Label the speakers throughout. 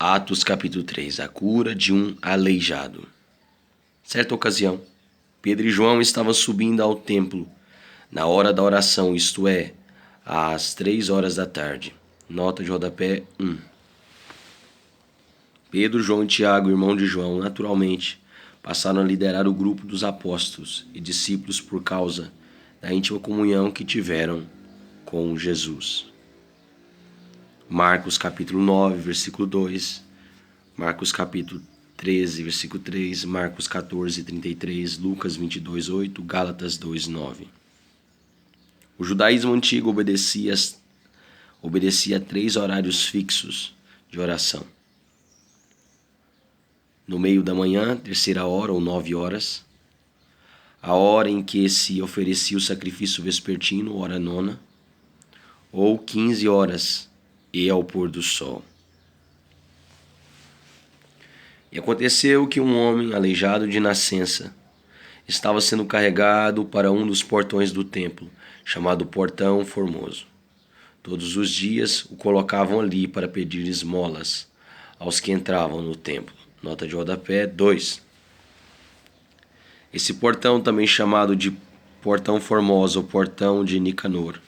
Speaker 1: Atos capítulo 3. A cura de um aleijado. Certa ocasião, Pedro e João estavam subindo ao templo na hora da oração, isto é, às 3 horas da tarde. Nota de rodapé 1. Pedro, João e Tiago, irmão de João, naturalmente, passaram a liderar o grupo dos apóstolos e discípulos por causa da íntima comunhão que tiveram com Jesus. Marcos capítulo 9, versículo 2, Marcos capítulo 13, versículo 3, Marcos 14, 33, Lucas 22, 8, Gálatas 2, 9. O judaísmo antigo obedecia a 3 horários fixos de oração. No meio da manhã, 3ª hora ou 9 horas, a hora em que se oferecia o sacrifício vespertino, hora 9ª, ou 15 horas e ao pôr do sol. E aconteceu que um homem aleijado de nascença estava sendo carregado para um dos portões do templo, chamado Portão Formoso. Todos os dias o colocavam ali para pedir esmolas aos que entravam no templo. Nota de rodapé 2. Esse portão, também chamado de Portão Formoso ou Portão de Nicanor,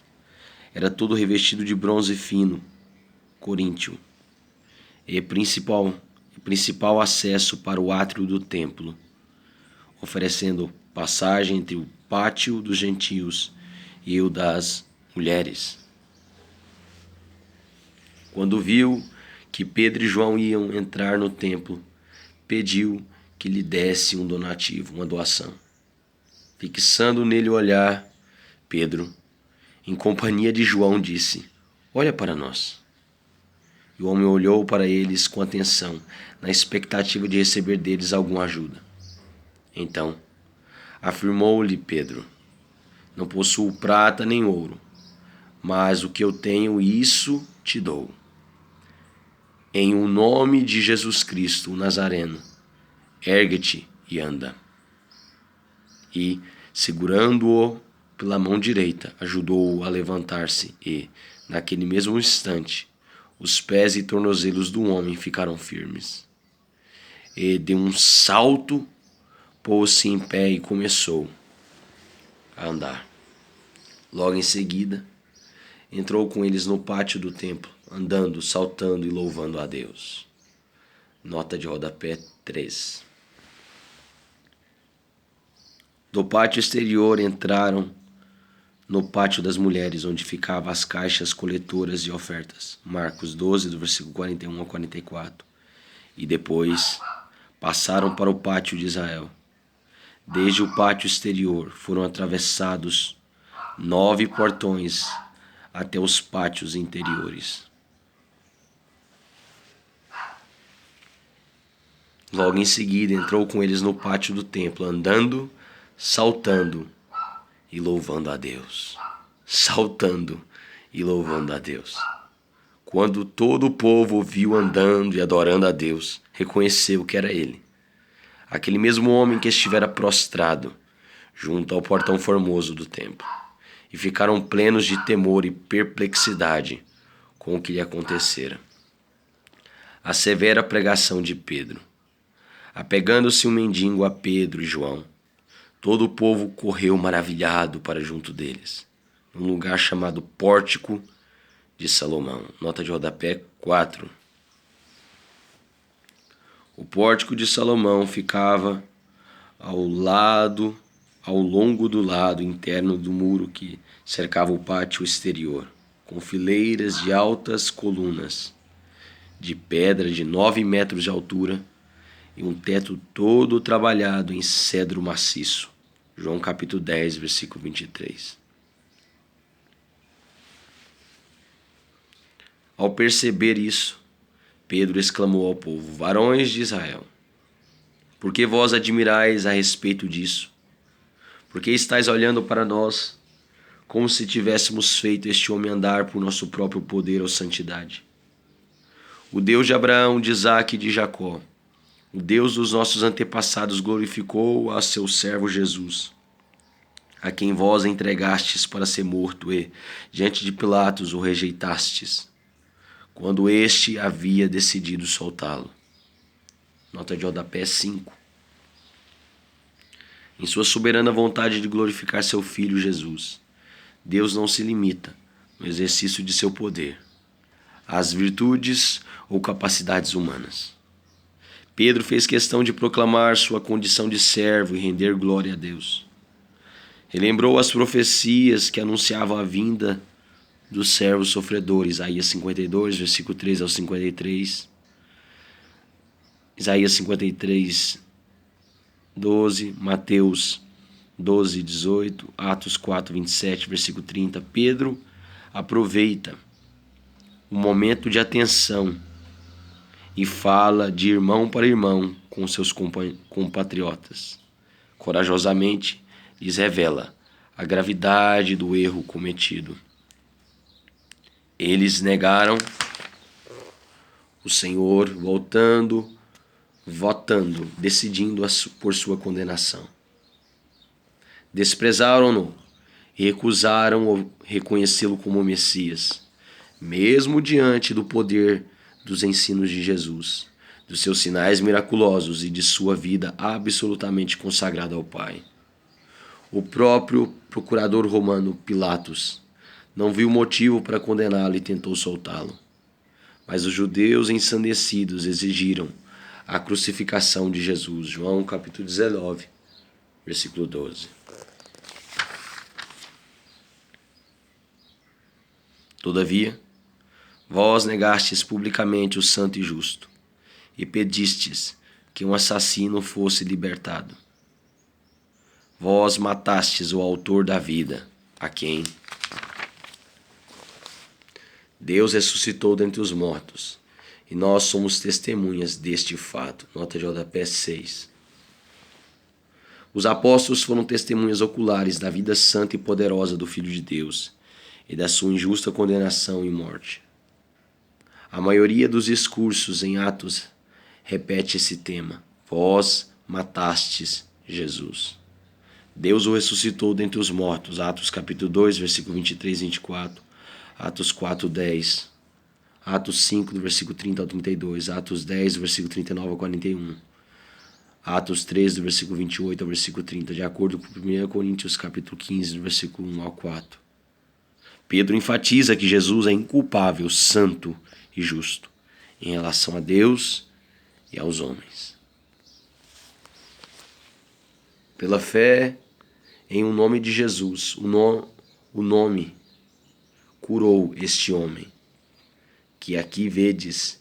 Speaker 1: era todo revestido de bronze fino, coríntio, e principal acesso para o átrio do templo, oferecendo passagem entre o pátio dos gentios e o das mulheres. Quando viu que Pedro e João iam entrar no templo, pediu que lhe desse um donativo, uma doação. Fixando nele o olhar, Pedro, em companhia de João, disse: "Olha para nós." E o homem olhou para eles com atenção, na expectativa de receber deles alguma ajuda. Então, afirmou-lhe Pedro: "Não possuo prata nem ouro, mas o que eu tenho, isso te dou. Em o nome de Jesus Cristo, o Nazareno, ergue-te e anda." E, segurando-o pela mão direita, ajudou-o a levantar-se e, naquele mesmo instante, os pés e tornozelos do homem ficaram firmes. E, de um salto, pôs-se em pé e começou a andar. Logo em seguida, entrou com eles no pátio do templo, andando, saltando e louvando a Deus. Nota de rodapé 3. Do pátio exterior entraram no pátio das mulheres, onde ficavam as caixas coletoras de ofertas. Marcos 12, do versículo 41 ao 44. E depois passaram para o pátio de Israel. Desde o pátio exterior foram atravessados 9 portões até os pátios interiores. Logo em seguida entrou com eles no pátio do templo, andando, saltando e louvando a Deus. Saltando e louvando a Deus. Quando todo o povo o viu andando e adorando a Deus, reconheceu que era ele, aquele mesmo homem que estivera prostrado junto ao portão formoso do templo, e ficaram plenos de temor e perplexidade com o que lhe acontecera. A severa pregação de Pedro. Apegando-se um mendigo a Pedro e João, todo o povo correu maravilhado para junto deles, num lugar chamado Pórtico de Salomão. Nota de rodapé 4. O Pórtico de Salomão ficava ao longo do lado interno do muro que cercava o pátio exterior, com fileiras de altas colunas de pedra de 9 metros de altura e um teto todo trabalhado em cedro maciço. João capítulo 10, versículo 23. Ao perceber isso, Pedro exclamou ao povo: "Varões de Israel, por que vós admirais a respeito disso? Por que estáis olhando para nós, como se tivéssemos feito este homem andar por nosso próprio poder ou santidade? O Deus de Abraão, de Isaque e de Jacó, o Deus dos nossos antepassados, glorificou a seu servo Jesus, a quem vós entregastes para ser morto e, diante de Pilatos, o rejeitastes. quando este havia decidido soltá-lo. Nota de rodapé 5. Em sua soberana vontade de glorificar seu Filho Jesus, Deus não se limita no exercício de seu poder às virtudes ou capacidades humanas. Pedro fez questão de proclamar sua condição de servo e render glória a Deus. Relembrou as profecias que anunciavam a vinda dos servos sofredores, Isaías 52, versículo 3 ao 53, Isaías 53, 12, Mateus 12, 18, Atos 4, 27, versículo 30. Pedro aproveita o momento de atenção e fala de irmão para irmão com seus compatriotas. Corajosamente lhes revela a gravidade do erro cometido. Eles negaram o Senhor, votando, decidindo por sua condenação. Desprezaram-no e recusaram reconhecê-lo como Messias, mesmo diante do poder dos ensinos de Jesus, dos seus sinais miraculosos e de sua vida absolutamente consagrada ao Pai. O próprio procurador romano Pilatos não viu motivo para condená-lo e tentou soltá-lo. Mas os judeus ensandecidos exigiram a crucificação de Jesus. João capítulo 19, versículo 12. Todavia, vós negastes publicamente o santo e justo, e pedistes que um assassino fosse libertado. Vós matastes o autor da vida, a quem Deus ressuscitou dentre os mortos, e nós somos testemunhas deste fato. Nota de rodapé 6. Os apóstolos foram testemunhas oculares da vida santa e poderosa do Filho de Deus e da sua injusta condenação e morte. A maioria dos discursos em Atos repete esse tema: vós matastes Jesus. Deus o ressuscitou dentre os mortos. Atos capítulo 2, versículo 23 e 24. Atos 4, 10. Atos 5, do versículo 30 ao 32. Atos 10, do versículo 39 ao 41. Atos 13, do versículo 28 ao versículo 30. De acordo com 1 Coríntios capítulo 15, do versículo 1 ao 4. Pedro enfatiza que Jesus é inculpável, santo e justo em relação a Deus e aos homens. Pela fé em o nome de Jesus, o nome curou este homem, que aqui vedes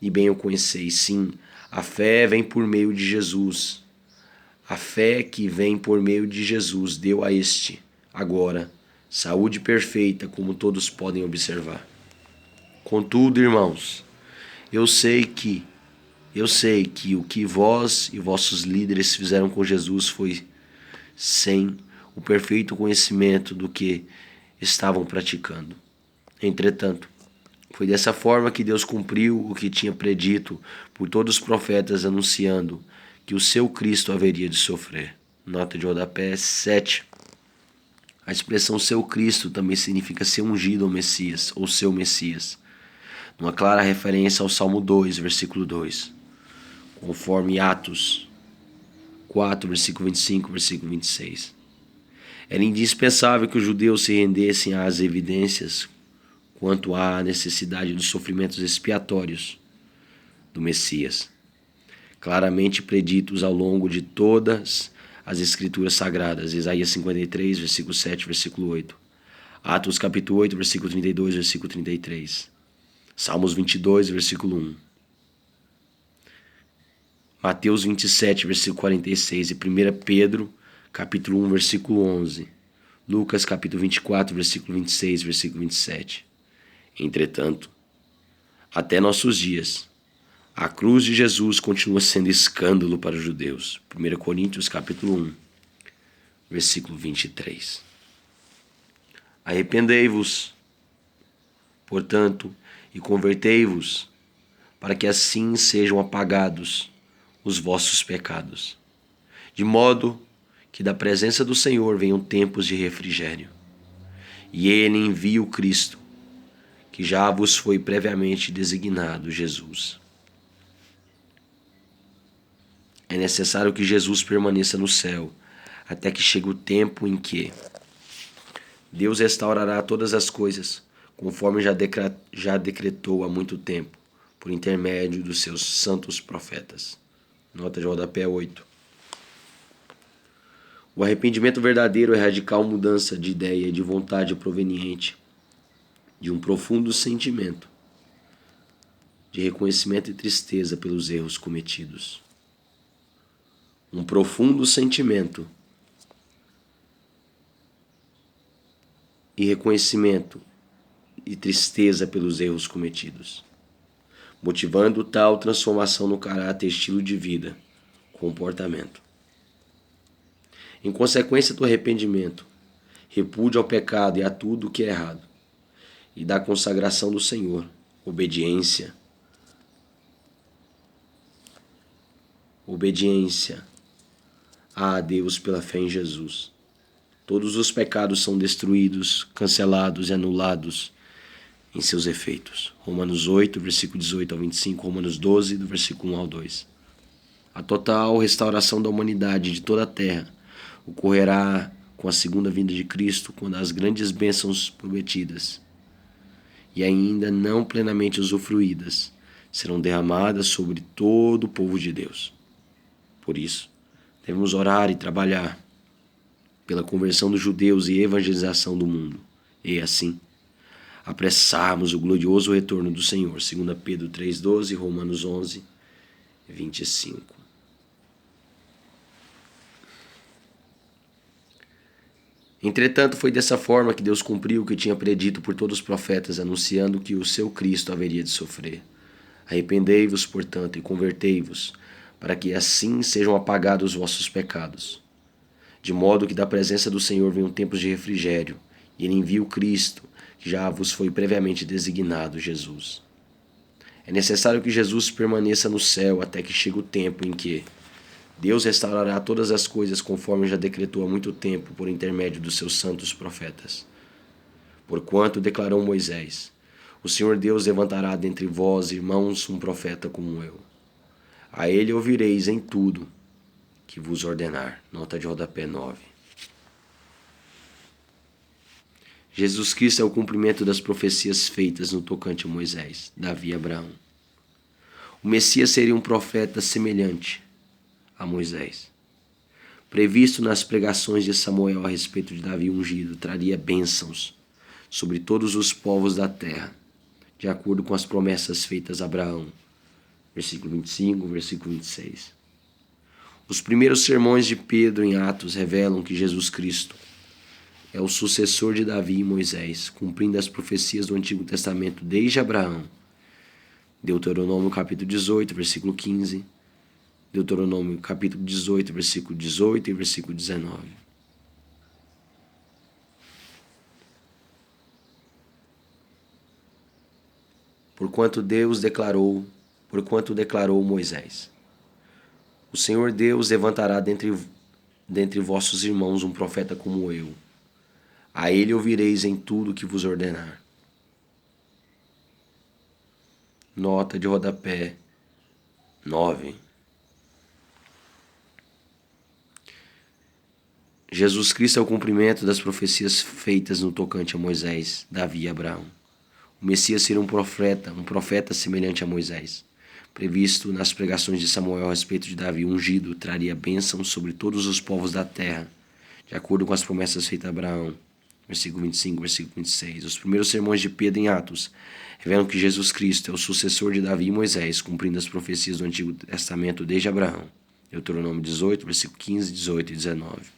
Speaker 1: e bem o conheceis. Sim, a fé vem por meio de Jesus. A fé que vem por meio de Jesus deu a este, agora, saúde perfeita, como todos podem observar. Contudo, irmãos, eu sei que o que vós e vossos líderes fizeram com Jesus foi sem o perfeito conhecimento do que estavam praticando. Entretanto, foi dessa forma que Deus cumpriu o que tinha predito por todos os profetas, anunciando que o seu Cristo haveria de sofrer. Nota de rodapé 7. A expressão seu Cristo também significa ser ungido ao Messias, ou seu Messias, numa clara referência ao Salmo 2, versículo 2, conforme Atos 4, versículo 25, versículo 26. Era indispensável que os judeus se rendessem às evidências quanto à necessidade dos sofrimentos expiatórios do Messias, claramente preditos ao longo de todas as Escrituras Sagradas. Isaías 53, versículo 7, versículo 8. Atos capítulo 8, versículo 32, versículo 33. Salmos 22, versículo 1. Mateus 27, versículo 46 e 1 Pedro, capítulo 1, versículo 11. Lucas, capítulo 24, versículo 26, versículo 27. Entretanto, até nossos dias, a cruz de Jesus continua sendo escândalo para os judeus. 1 Coríntios, capítulo 1, versículo 23. Arrependei-vos, portanto, e convertei-vos, para que assim sejam apagados os vossos pecados, de modo que da presença do Senhor venham tempos de refrigério, e Ele envie o Cristo, que já vos foi previamente designado Jesus. É necessário que Jesus permaneça no céu, até que chegue o tempo em que Deus restaurará todas as coisas, conforme já decretou há muito tempo, por intermédio dos seus santos profetas. Nota de rodapé 8. O arrependimento verdadeiro é a radical mudança de ideia e de vontade proveniente de um profundo sentimento de reconhecimento e tristeza pelos erros cometidos. Um profundo sentimento e reconhecimento e tristeza pelos erros cometidos, motivando tal transformação no caráter, estilo de vida, comportamento. Em consequência do arrependimento, repúdio ao pecado e a tudo o que é errado, e da consagração do Senhor, obediência a Deus pela fé em Jesus. Todos os pecados são destruídos, cancelados e anulados em seus efeitos. Romanos 8, versículo 18 ao 25, Romanos 12, do versículo 1 ao 2. A total restauração da humanidade de toda a terra ocorrerá com a segunda vinda de Cristo, quando as grandes bênçãos prometidas e ainda não plenamente usufruídas serão derramadas sobre todo o povo de Deus. Por isso, devemos orar e trabalhar pela conversão dos judeus e evangelização do mundo, e assim apressarmos o glorioso retorno do Senhor. 2 Pedro 3,12, Romanos 11, 25. Entretanto, foi dessa forma que Deus cumpriu o que tinha predito por todos os profetas, anunciando que o seu Cristo haveria de sofrer. Arrependei-vos, portanto, e convertei-vos, para que assim sejam apagados os vossos pecados, de modo que da presença do Senhor venham tempos de refrigério, e Ele envia o Cristo, que já vos foi previamente designado, Jesus. É necessário que Jesus permaneça no céu até que chegue o tempo em que Deus restaurará todas as coisas, conforme já decretou há muito tempo por intermédio dos seus santos profetas. Porquanto declarou Moisés: o Senhor Deus levantará dentre vós, irmãos, um profeta como eu. A ele ouvireis em tudo que vos ordenar. Nota de rodapé 9. Jesus Cristo é o cumprimento das profecias feitas no tocante a Moisés, Davi e Abraão. O Messias seria um profeta semelhante a Moisés. Previsto nas pregações de Samuel a respeito de Davi ungido, traria bênçãos sobre todos os povos da terra, de acordo com as promessas feitas a Abraão. Versículo 25, versículo 26. Os primeiros sermões de Pedro em Atos revelam que Jesus Cristo é o sucessor de Davi e Moisés, cumprindo as profecias do Antigo Testamento desde Abraão. Deuteronômio capítulo 18, versículo 15. Deuteronômio capítulo 18, versículo 18 e versículo 19. Porquanto declarou Moisés: o Senhor Deus levantará dentre vossos irmãos um profeta como eu. A ele ouvireis em tudo que vos ordenar. Nota de rodapé 9. Jesus Cristo é o cumprimento das profecias feitas no tocante a Moisés, Davi e Abraão. O Messias seria um profeta semelhante a Moisés. Previsto nas pregações de Samuel a respeito de Davi ungido, traria bênção sobre todos os povos da terra, de acordo com as promessas feitas a Abraão. Versículo 25, versículo 26. Os primeiros sermões de Pedro em Atos revelam que Jesus Cristo é o sucessor de Davi e Moisés, cumprindo as profecias do Antigo Testamento desde Abraão. Deuteronômio 18, versículo 15, 18 e 19.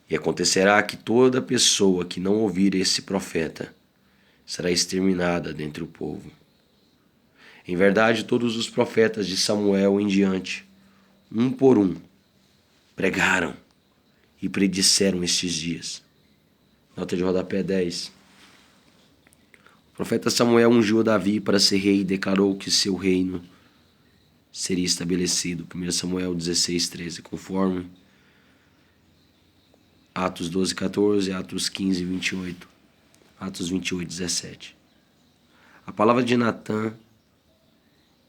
Speaker 1: E acontecerá que toda pessoa que não ouvir esse profeta será exterminada dentre o povo. Em verdade, todos os profetas de Samuel em diante, um por um, pregaram e predisseram estes dias. Nota de rodapé 10. O profeta Samuel ungiu Davi para ser rei e declarou que seu reino seria estabelecido. 1 Samuel 16, 13, conforme Atos 12, 14, Atos 15, 28. Atos 28, 17. A palavra de Natã,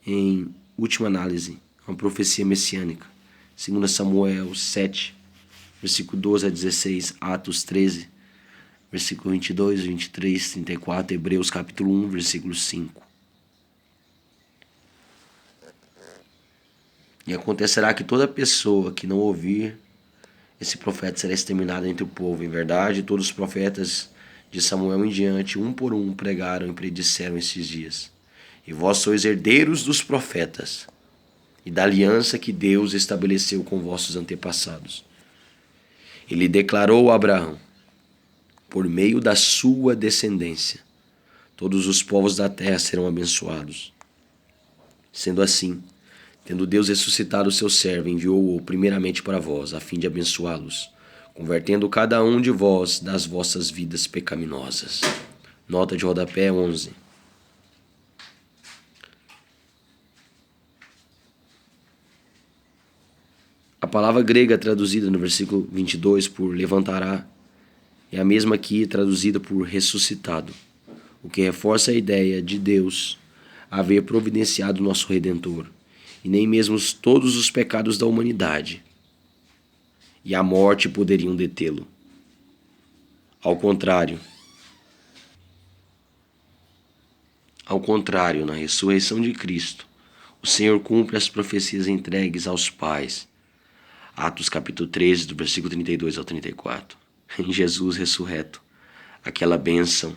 Speaker 1: em última análise, é uma profecia messiânica. 2 Samuel 7, versículo 12 a 16, Atos 13, versículo 22, 23, 34, Hebreus capítulo 1, versículo 5. E acontecerá que toda pessoa que não ouvir esse profeta será exterminada entre o povo. Em verdade, todos os profetas de Samuel em diante, um por um, pregaram e predisseram esses dias. E vós sois herdeiros dos profetas e da aliança que Deus estabeleceu com vossos antepassados. Ele declarou a Abraão: por meio da sua descendência, todos os povos da terra serão abençoados. Sendo assim, tendo Deus ressuscitado o seu servo, enviou-o primeiramente para vós, a fim de abençoá-los, convertendo cada um de vós das vossas vidas pecaminosas. Nota de rodapé 11. A palavra grega traduzida no versículo 22 por levantará é a mesma aqui traduzida por ressuscitado, o que reforça a ideia de Deus haver providenciado nosso Redentor, e nem mesmo todos os pecados da humanidade e a morte poderiam detê-lo. Ao contrário, na ressurreição de Cristo, o Senhor cumpre as profecias entregues aos pais. Atos capítulo 13, do versículo 32 ao 34. Em Jesus ressurreto, aquela bênção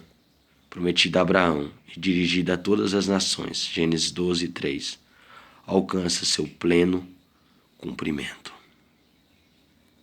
Speaker 1: prometida a Abraão e dirigida a todas as nações, Gênesis 12, 3, alcança seu pleno cumprimento.